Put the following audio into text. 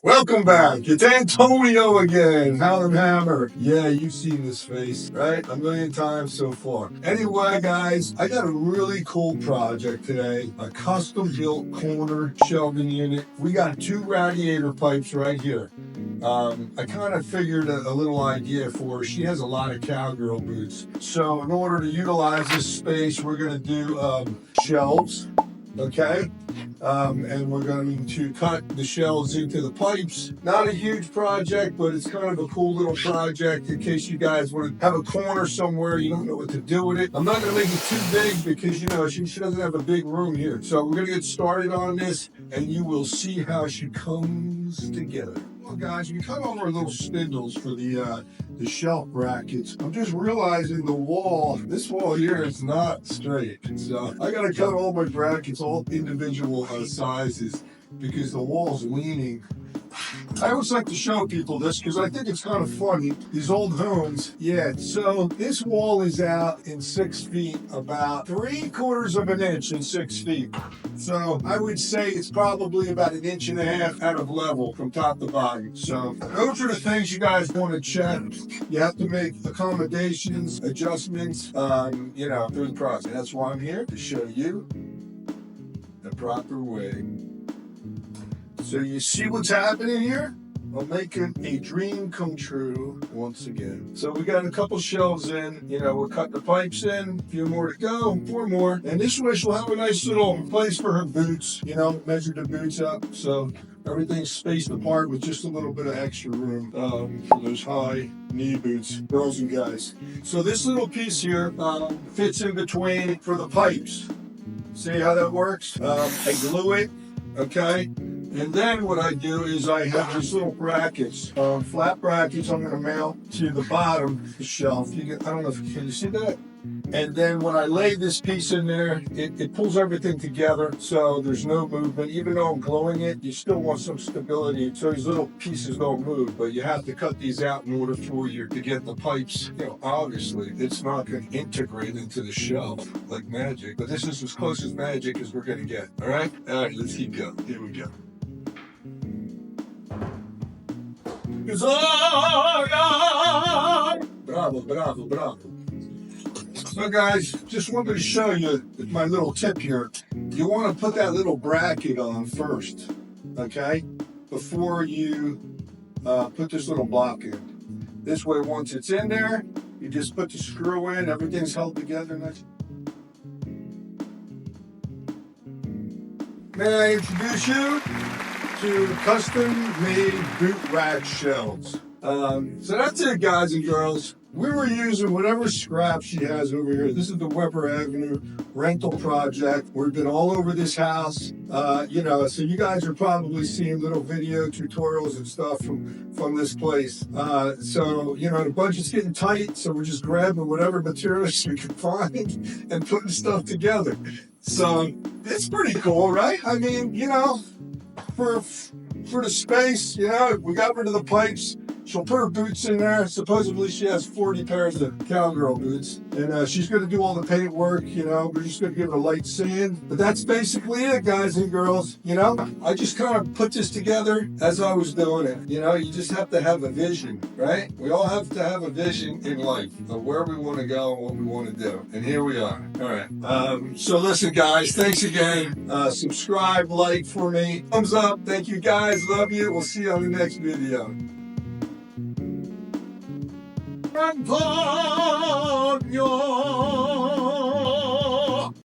Welcome back. It's Antonio again. Howl and Hammer. Yeah, you've seen this face, right? A million times so far. Anyway, guys, I got a really cool project today. A custom-built corner shelving unit. We got 2 radiator pipes right here. I kind of figured a little idea for her. She has a lot of cowgirl boots. So in order to utilize this space, we're going to do shelves, okay? And we're going to cut the shelves into the pipes. Not a huge project, but it's kind of a cool little project in case you guys want to have a corner somewhere, you don't know what to do with it. I'm not going to make it too big because, you know, she doesn't have a big room here. So we're going to get started on this and you will see how she comes together. Well, guys, we cut over little spindles for the shelf brackets. I'm just realizing this wall here is not straight. So I got to cut all my brackets, all individual sizes, because the wall's leaning. I always like to show people this because I think it's kind of funny. These old homes, yeah. So this wall is out in 6 feet, about 3/4 of an inch in 6 feet. So I would say it's probably about 1.5 inches out of level from top to bottom. So those are the things you guys want to check. You have to make accommodations, adjustments, you know, through the process. That's why I'm here, to show you the proper way. So you see what's happening here? I'm making a dream come true once again. So we got a couple shelves in, you know, we're cutting the pipes in, a few more to go, 4 more. And this way she'll have a nice little place for her boots, you know, measure the boots up. So everything's spaced apart with just a little bit of extra room for those high knee boots, girls and guys. So this little piece here fits in between for the pipes. See how that works? I glue it, okay? And then what I do is I have these little brackets, flat brackets I'm going to mount to the bottom of the shelf. I don't know if can you see that? And then when I lay this piece in there, it pulls everything together so there's no movement. Even though I'm gluing it, you still want some stability so these little pieces don't move. But you have to cut these out in order for you to get the pipes. You know, obviously, it's not going to integrate into the shelf like magic. But this is as close as magic as we're going to get. All right? All right, let's keep going. Here we go. Bravo, bravo, bravo. So guys, just wanted to show you my little tip here. You want to put that little bracket on first, okay? Before you put this little block in. This way, once it's in there, you just put the screw in, everything's held together. Nice. May I introduce you to custom-made boot rack shelves. So that's it, guys and girls. We were using whatever scrap she has over here. This is the Weber Avenue rental project. We've been all over this house. You know, so you guys are probably seeing little video tutorials and stuff from this place. So, you know, the budget's getting tight, so we're just grabbing whatever materials we can find and putting stuff together. So it's pretty cool, right? I mean, you know, for the space, you know, we got rid of the pipes. She'll put her boots in there. Supposedly she has 40 pairs of cowgirl boots. And she's going to do all the paint work, you know. We're just going to give it a light sand. But that's basically it, guys and girls. You know, I just kind of put this together as I was doing it. You know, you just have to have a vision, right? We all have to have a vision in life of where we want to go and what we want to do. And here we are. All right. So listen, guys, thanks again. Subscribe, like for me. Thumbs up. Thank you, guys. Love you. We'll see you on the next video. Antonio.